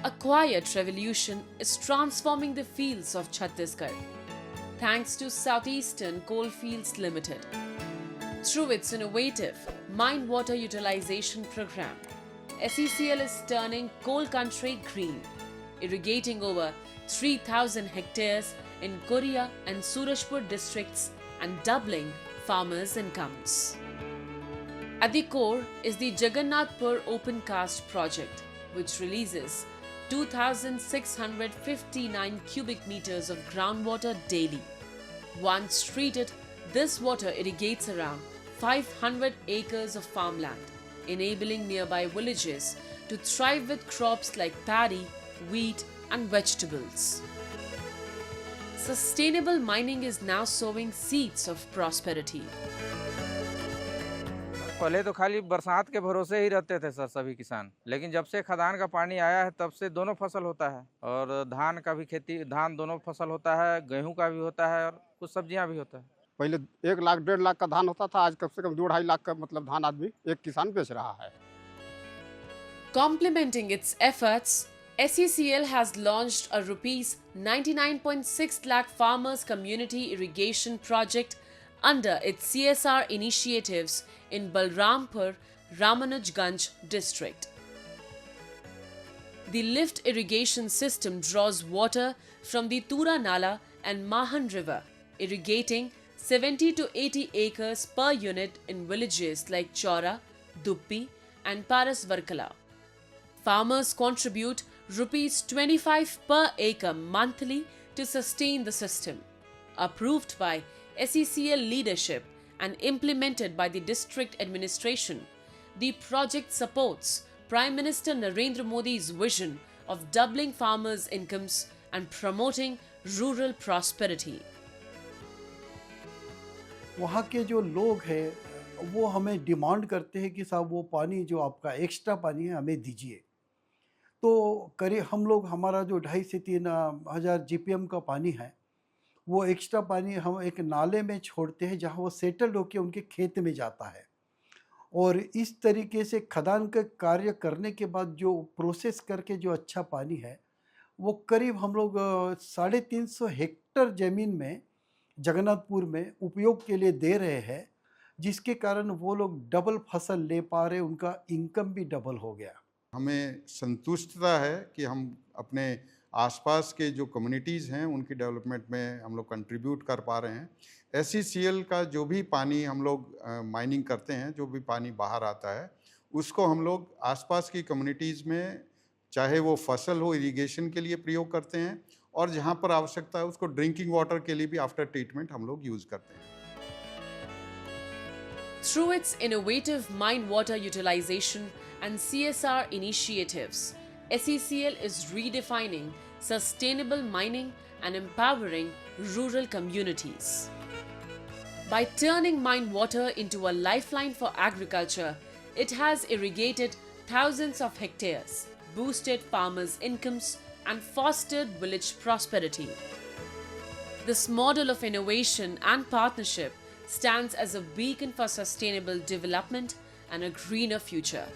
A quiet revolution is transforming the fields of Chhattisgarh, thanks to Southeastern Coalfields Limited. Through its innovative mine water utilization program, SECL is turning coal country green, irrigating over 3,000 hectares in Korea and Surajpur districts and doubling farmers' incomes. At the core is the Jagannathpur Open Cast project, which releases 2,659 cubic meters of groundwater daily. Once treated, this water irrigates around 500 acres of farmland, enabling nearby villages to thrive with crops like paddy, wheat, and vegetables. Sustainable mining is now sowing seeds of prosperity. पहले तो खाली बरसात के भरोसे ही रहते थे sir सभी किसान, लेकिन जब से खदान का पानी आया है तब से दोनों फसल होता है और धान का भी खेती, धान दोनों फसल होता है, गेहूं का भी होता है और कुछ सब्जियां भी होता है। पहले 1 लाख 1.5 लाख का धान होता था, आज कम से कम 2-2.5 लाख का मतलब धान आदमी एक किसान बेच रहा है। Complementing its efforts, SECL has launched a rupees 99.6 lakh farmers community irrigation project under its CSR initiatives in Balrampur, Ramanujganj district. The lift irrigation system draws water from the Tura Nala and Mahan river, irrigating 70 to 80 acres per unit in villages like Chora, Duppi and Parasvarkala. Farmers contribute rupees 25 per acre monthly to sustain the system. Approved by SECL leadership and implemented by the district administration, the project supports Prime Minister Narendra Modi's vision of doubling farmers' incomes and promoting rural prosperity. वहाँ के जो लोग हैं वो हमें demand करते हैं कि साहब वो पानी जो आपका एक्स्ट्रा पानी है हमें दीजिए। तो करीब हम लोग हमारा जो 2.5 से 3 हज़ार GPM का पानी है वो एक्स्ट्रा पानी हम एक नाले में छोड़ते हैं जहाँ वो सेटल्ड होकर उनके खेत में जाता है। और इस तरीके से खदान का कार्य करने के बाद जो प्रोसेस करके जो अच्छा पानी है वो करीब हम लोग 350 हेक्टर ज़मीन में जगन्नाथपुर में उपयोग के लिए दे रहे हैं, जिसके कारण वो लोग डबल फसल ले पा रहे, उनका इनकम भी डबल हो गया। हमें संतुष्टता है कि हम अपने आसपास के जो कम्युनिटीज़ हैं उनकी डेवलपमेंट में हम लोग कंट्रीब्यूट कर पा रहे हैं। SECL का जो भी पानी हम लोग माइनिंग करते हैं, जो भी पानी बाहर आता है उसको हम लोग आसपास की कम्युनिटीज़ में चाहे वो फसल हो इरिगेशन के लिए प्रयोग करते हैं और जहाँ पर आवश्यकता है उसको ड्रिंकिंग वाटर के लिए भी आफ्टर ट्रीटमेंट हम लोग यूज़ करते हैं। Through its innovative mine water utilization and CSR initiatives, SECL is redefining sustainable mining and empowering rural communities. By turning mine water into a lifeline for agriculture, it has irrigated thousands of hectares, boosted farmers' incomes, and fostered village prosperity. This model of innovation and partnership stands as a beacon for sustainable development and a greener future.